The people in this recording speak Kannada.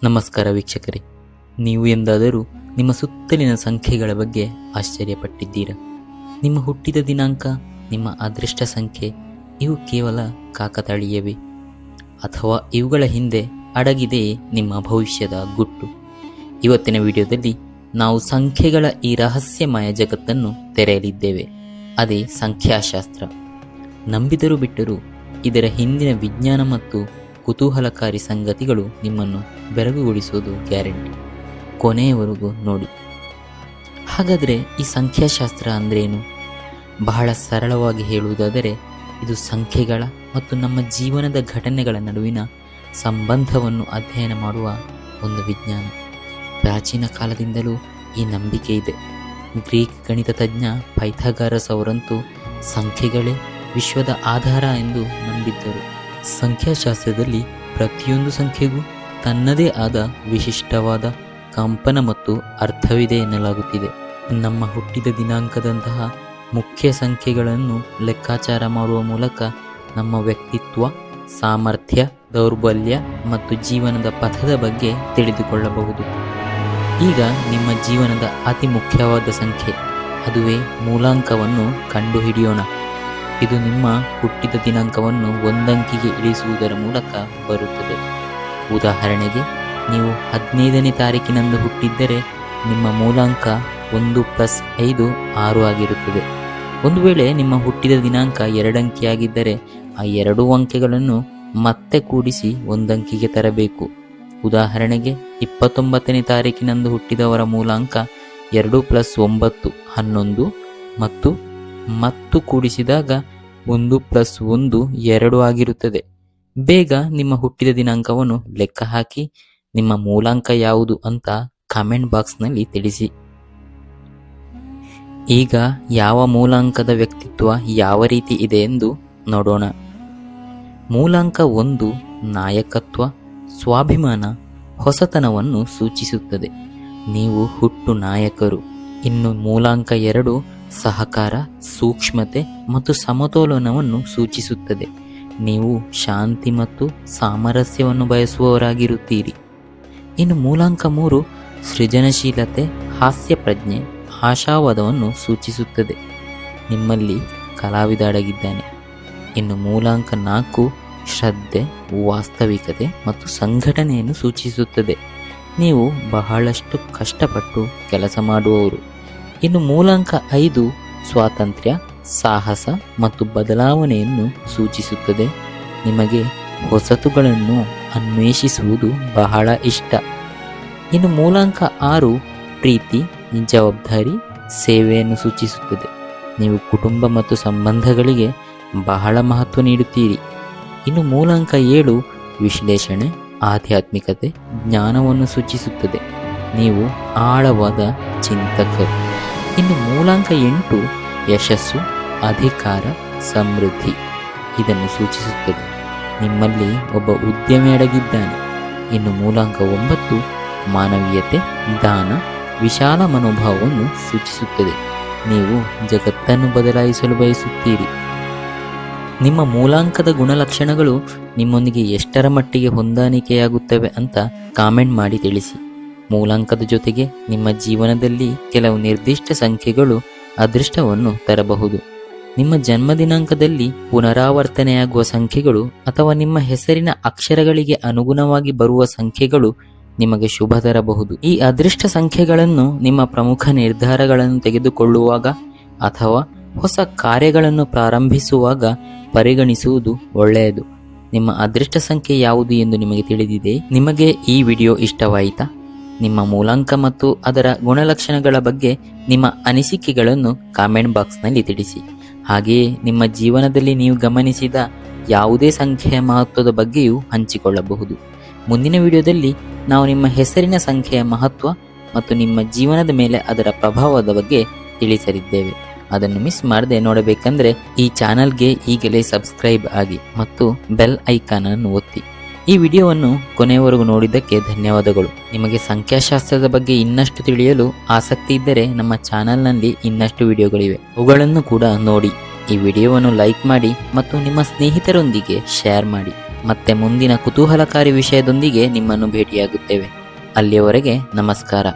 ನಮಸ್ಕಾರ ವೀಕ್ಷಕರೇ, ನೀವು ಎಂದಾದರೂ ನಿಮ್ಮ ಸುತ್ತಲಿನ ಸಂಖ್ಯೆಗಳ ಬಗ್ಗೆ ಆಶ್ಚರ್ಯಪಟ್ಟಿದ್ದೀರಾ? ನಿಮ್ಮ ಹುಟ್ಟಿದ ದಿನಾಂಕ, ನಿಮ್ಮ ಅದೃಷ್ಟ ಸಂಖ್ಯೆ ಇವು ಕೇವಲ ಕಾಕತಾಳೀಯವೇ? ಅಥವಾ ಇವುಗಳ ಹಿಂದೆ ಅಡಗಿದೆಯೇ ನಿಮ್ಮ ಭವಿಷ್ಯದ ಗುಟ್ಟು? ಇವತ್ತಿನ ವಿಡಿಯೋದಲ್ಲಿ ನಾವು ಸಂಖ್ಯೆಗಳ ಈ ರಹಸ್ಯಮಯ ಜಗತ್ತನ್ನು ತೆರೆಯಲಿದ್ದೇವೆ. ಅದೇ ಸಂಖ್ಯಾಶಾಸ್ತ್ರ. ನಂಬಿದರೂ ಬಿಟ್ಟರೂ ಇದರ ಹಿಂದಿನ ವಿಜ್ಞಾನ ಮತ್ತು ಕುತೂಹಲಕಾರಿ ಸಂಗತಿಗಳು ನಿಮ್ಮನ್ನು ಬೆರಗುಗೊಳಿಸುವುದು ಗ್ಯಾರಂಟಿ. ಕೊನೆಯವರೆಗೂ ನೋಡಿ. ಹಾಗಾದರೆ ಈ ಸಂಖ್ಯಾಶಾಸ್ತ್ರ ಅಂದ್ರೇನು? ಬಹಳ ಸರಳವಾಗಿ ಹೇಳುವುದಾದರೆ, ಇದು ಸಂಖ್ಯೆಗಳ ಮತ್ತು ನಮ್ಮ ಜೀವನದ ಘಟನೆಗಳ ನಡುವಿನ ಸಂಬಂಧವನ್ನು ಅಧ್ಯಯನ ಮಾಡುವ ಒಂದು ವಿಜ್ಞಾನ. ಪ್ರಾಚೀನ ಕಾಲದಿಂದಲೂ ಈ ನಂಬಿಕೆ ಇದೆ. ಗ್ರೀಕ್ ಗಣಿತ ತಜ್ಞ ಪೈಥಾಗರಸ್ ಅವರಂತೂ ಸಂಖ್ಯೆಗಳೇ ವಿಶ್ವದ ಆಧಾರ ಎಂದು ನಂಬಿದ್ದರು. ಸಂಖ್ಯಾಶಾಸ್ತ್ರದಲ್ಲಿ ಪ್ರತಿಯೊಂದು ಸಂಖ್ಯೆಗೂ ತನ್ನದೇ ಆದ ವಿಶಿಷ್ಟವಾದ ಕಂಪನ ಮತ್ತು ಅರ್ಥವಿದೆ ಎನ್ನಲಾಗುತ್ತಿದೆ. ನಮ್ಮ ಹುಟ್ಟಿದ ದಿನಾಂಕದಂತಹ ಮುಖ್ಯ ಸಂಖ್ಯೆಗಳನ್ನು ಲೆಕ್ಕಾಚಾರ ಮಾಡುವ ಮೂಲಕ ನಮ್ಮ ವ್ಯಕ್ತಿತ್ವ, ಸಾಮರ್ಥ್ಯ, ದೌರ್ಬಲ್ಯ ಮತ್ತು ಜೀವನದ ಪಥದ ಬಗ್ಗೆ ತಿಳಿದುಕೊಳ್ಳಬಹುದು. ಈಗ ನಿಮ್ಮ ಜೀವನದ ಅತಿ ಮುಖ್ಯವಾದ ಸಂಖ್ಯೆ, ಅದುವೇ ಮೂಲಾಂಕವನ್ನು ಕಂಡುಹಿಡಿಯೋಣ. ಇದು ನಿಮ್ಮ ಹುಟ್ಟಿದ ದಿನಾಂಕವನ್ನು ಒಂದಂಕಿಗೆ ಇಳಿಸುವುದರ ಮೂಲಕ ಬರುತ್ತದೆ. ಉದಾಹರಣೆಗೆ, ನೀವು 15ನೇ ತಾರೀಕಿನಂದು ಹುಟ್ಟಿದ್ದರೆ ನಿಮ್ಮ ಮೂಲಾಂಕ 1 + 5 6 ಆಗಿರುತ್ತದೆ. ಒಂದು ವೇಳೆ ನಿಮ್ಮ ಹುಟ್ಟಿದ ದಿನಾಂಕ 2 ಅಂಕಿಯಾಗಿದ್ದರೆ ಆ 2 ಅಂಕೆಗಳನ್ನು ಮತ್ತೆ ಕೂಡಿಸಿ ಒಂದಂಕಿಗೆ ತರಬೇಕು. ಉದಾಹರಣೆಗೆ, 29ನೇ ತಾರೀಕಿನಂದು ಹುಟ್ಟಿದವರ ಮೂಲಾಂಕ 2 + 9 11 ಮತ್ತು ಕೂಡಿಸಿದಾಗ 1 + 1 2 ಆಗಿರುತ್ತದೆ. ಬೇಗ ನಿಮ್ಮ ಹುಟ್ಟಿದ ದಿನಾಂಕವನ್ನು ಲೆಕ್ಕ ಹಾಕಿ ನಿಮ್ಮ ಮೂಲಾಂಕ ಯಾವುದು ಅಂತ ಕಾಮೆಂಟ್ ಬಾಕ್ಸ್ನಲ್ಲಿ ತಿಳಿಸಿ. ಈಗ ಯಾವ ಮೂಲಾಂಕದ ವ್ಯಕ್ತಿತ್ವ ಯಾವ ರೀತಿ ಇದೆ ಎಂದು ನೋಡೋಣ. ಮೂಲಾಂಕ 1 ನಾಯಕತ್ವ, ಸ್ವಾಭಿಮಾನ, ಹೊಸತನವನ್ನು ಸೂಚಿಸುತ್ತದೆ. ನೀವು ಹುಟ್ಟು ನಾಯಕರು. ಇನ್ನು ಮೂಲಾಂಕ 2 ಸಹಕಾರ, ಸೂಕ್ಷ್ಮತೆ ಮತ್ತು ಸಮತೋಲನವನ್ನು ಸೂಚಿಸುತ್ತದೆ. ನೀವು ಶಾಂತಿ ಮತ್ತು ಸಾಮರಸ್ಯವನ್ನು ಬಯಸುವವರಾಗಿರುತ್ತೀರಿ. ಇನ್ನು ಮೂಲಾಂಕ 3 ಸೃಜನಶೀಲತೆ, ಹಾಸ್ಯ ಪ್ರಜ್ಞೆ, ಆಶಾವಾದವನ್ನು ಸೂಚಿಸುತ್ತದೆ. ನಿಮ್ಮಲ್ಲಿ ಕಲಾವಿದ ಅಡಗಿದ್ದಾನೆ. ಇನ್ನು ಮೂಲಾಂಕ 4 ಶ್ರದ್ಧೆ, ವಾಸ್ತವಿಕತೆ ಮತ್ತು ಸಂಘಟನೆಯನ್ನು ಸೂಚಿಸುತ್ತದೆ. ನೀವು ಬಹಳಷ್ಟು ಕಷ್ಟಪಟ್ಟು ಕೆಲಸ ಮಾಡುವವರು. ಇನ್ನು ಮೂಲಾಂಕ 5 ಸ್ವಾತಂತ್ರ್ಯ, ಸಾಹಸ ಮತ್ತು ಬದಲಾವಣೆಯನ್ನು ಸೂಚಿಸುತ್ತದೆ. ನಿಮಗೆ ಹೊಸತುಗಳನ್ನು ಅನ್ವೇಷಿಸುವುದು ಬಹಳ ಇಷ್ಟ. ಇನ್ನು ಮೂಲಾಂಕ 6 ಪ್ರೀತಿ, ಜವಾಬ್ದಾರಿ, ಸೇವೆಯನ್ನು ಸೂಚಿಸುತ್ತದೆ. ನೀವು ಕುಟುಂಬ ಮತ್ತು ಸಂಬಂಧಗಳಿಗೆ ಬಹಳ ಮಹತ್ವ ನೀಡುತ್ತೀರಿ. ಇನ್ನು ಮೂಲಾಂಕ 7 ವಿಶ್ಲೇಷಣೆ, ಆಧ್ಯಾತ್ಮಿಕತೆ, ಜ್ಞಾನವನ್ನು ಸೂಚಿಸುತ್ತದೆ. ನೀವು ಆಳವಾದ ಚಿಂತಕರು. ಇನ್ನು ಮೂಲಾಂಕ 8 ಯಶಸ್ಸು, ಅಧಿಕಾರ, ಸಮೃದ್ಧಿ ಇದನ್ನು ಸೂಚಿಸುತ್ತದೆ. ನಿಮ್ಮಲ್ಲಿ ಒಬ್ಬ ಉದ್ಯಮಿ ಅಡಗಿದ್ದಾನೆ. ಇನ್ನು ಮೂಲಾಂಕ 9 ಮಾನವೀಯತೆ, ದಾನ, ವಿಶಾಲ ಮನೋಭಾವವನ್ನು ಸೂಚಿಸುತ್ತದೆ. ನೀವು ಜಗತ್ತನ್ನು ಬದಲಾಯಿಸಲು ಬಯಸುತ್ತೀರಿ. ನಿಮ್ಮ ಮೂಲಾಂಕದ ಗುಣಲಕ್ಷಣಗಳು ನಿಮ್ಮೊಂದಿಗೆ ಎಷ್ಟರ ಮಟ್ಟಿಗೆ ಹೊಂದಾಣಿಕೆಯಾಗುತ್ತವೆ ಅಂತ ಕಾಮೆಂಟ್ ಮಾಡಿ ತಿಳಿಸಿ. ಮೂಲಾಂಕದ ಜೊತೆಗೆ ನಿಮ್ಮ ಜೀವನದಲ್ಲಿ ಕೆಲವು ನಿರ್ದಿಷ್ಟ ಸಂಖ್ಯೆಗಳು ಅದೃಷ್ಟವನ್ನು ತರಬಹುದು. ನಿಮ್ಮ ಜನ್ಮ ದಿನಾಂಕದಲ್ಲಿ ಪುನರಾವರ್ತನೆಯಾಗುವ ಸಂಖ್ಯೆಗಳು ಅಥವಾ ನಿಮ್ಮ ಹೆಸರಿನ ಅಕ್ಷರಗಳಿಗೆ ಅನುಗುಣವಾಗಿ ಬರುವ ಸಂಖ್ಯೆಗಳು ನಿಮಗೆ ಶುಭ ತರಬಹುದು. ಈ ಅದೃಷ್ಟ ಸಂಖ್ಯೆಗಳನ್ನು ನಿಮ್ಮ ಪ್ರಮುಖ ನಿರ್ಧಾರಗಳನ್ನು ತೆಗೆದುಕೊಳ್ಳುವಾಗ ಅಥವಾ ಹೊಸ ಕಾರ್ಯಗಳನ್ನು ಪ್ರಾರಂಭಿಸುವಾಗ ಪರಿಗಣಿಸುವುದು ಒಳ್ಳೆಯದು. ನಿಮ್ಮ ಅದೃಷ್ಟ ಸಂಖ್ಯೆ ಯಾವುದು ಎಂದು ನಿಮಗೆ ತಿಳಿದಿದೆ? ನಿಮಗೆ ಈ ವಿಡಿಯೋ ಇಷ್ಟವಾಯಿತಾ? ನಿಮ್ಮ ಮೂಲಾಂಕ ಮತ್ತು ಅದರ ಗುಣಲಕ್ಷಣಗಳ ಬಗ್ಗೆ ನಿಮ್ಮ ಅನಿಸಿಕೆಗಳನ್ನು ಕಾಮೆಂಟ್ ಬಾಕ್ಸ್ನಲ್ಲಿ ತಿಳಿಸಿ. ಹಾಗೆಯೇ ನಿಮ್ಮ ಜೀವನದಲ್ಲಿ ನೀವು ಗಮನಿಸಿದ ಯಾವುದೇ ಸಂಖ್ಯೆಯ ಮಹತ್ವದ ಬಗ್ಗೆಯೂ ಹಂಚಿಕೊಳ್ಳಬಹುದು. ಮುಂದಿನ ವಿಡಿಯೋದಲ್ಲಿ ನಾವು ನಿಮ್ಮ ಹೆಸರಿನ ಸಂಖ್ಯೆಯ ಮಹತ್ವ ಮತ್ತು ನಿಮ್ಮ ಜೀವನದ ಮೇಲೆ ಅದರ ಪ್ರಭಾವದ ಬಗ್ಗೆ ತಿಳಿಸಲಿದ್ದೇವೆ. ಅದನ್ನು ಮಿಸ್ ಮಾಡದೆ ನೋಡಬೇಕಂದ್ರೆ ಈ ಚಾನಲ್ಗೆ ಈಗಲೇ ಸಬ್ಸ್ಕ್ರೈಬ್ ಆಗಿ ಮತ್ತು ಬೆಲ್ ಐಕಾನ್ ಅನ್ನು ಒತ್ತಿ. ಈ ವಿಡಿಯೋವನ್ನು ಕೊನೆಯವರೆಗೂ ನೋಡಿದ್ದಕ್ಕೆ ಧನ್ಯವಾದಗಳು. ನಿಮಗೆ ಸಂಖ್ಯಾಶಾಸ್ತ್ರದ ಬಗ್ಗೆ ಇನ್ನಷ್ಟು ತಿಳಿಯಲು ಆಸಕ್ತಿ ಇದ್ದರೆ ನಮ್ಮ ಚಾನಲ್ನಲ್ಲಿ ಇನ್ನಷ್ಟು ವಿಡಿಯೋಗಳಿವೆ, ಅವುಗಳನ್ನು ಕೂಡ ನೋಡಿ. ಈ ವಿಡಿಯೋವನ್ನು ಲೈಕ್ ಮಾಡಿ ಮತ್ತು ನಿಮ್ಮ ಸ್ನೇಹಿತರೊಂದಿಗೆ ಶೇರ್ ಮಾಡಿ. ಮತ್ತೆ ಮುಂದಿನ ಕುತೂಹಲಕಾರಿ ವಿಷಯದೊಂದಿಗೆ ನಿಮ್ಮನ್ನು ಭೇಟಿಯಾಗುತ್ತೇವೆ. ಅಲ್ಲಿಯವರೆಗೆ ನಮಸ್ಕಾರ.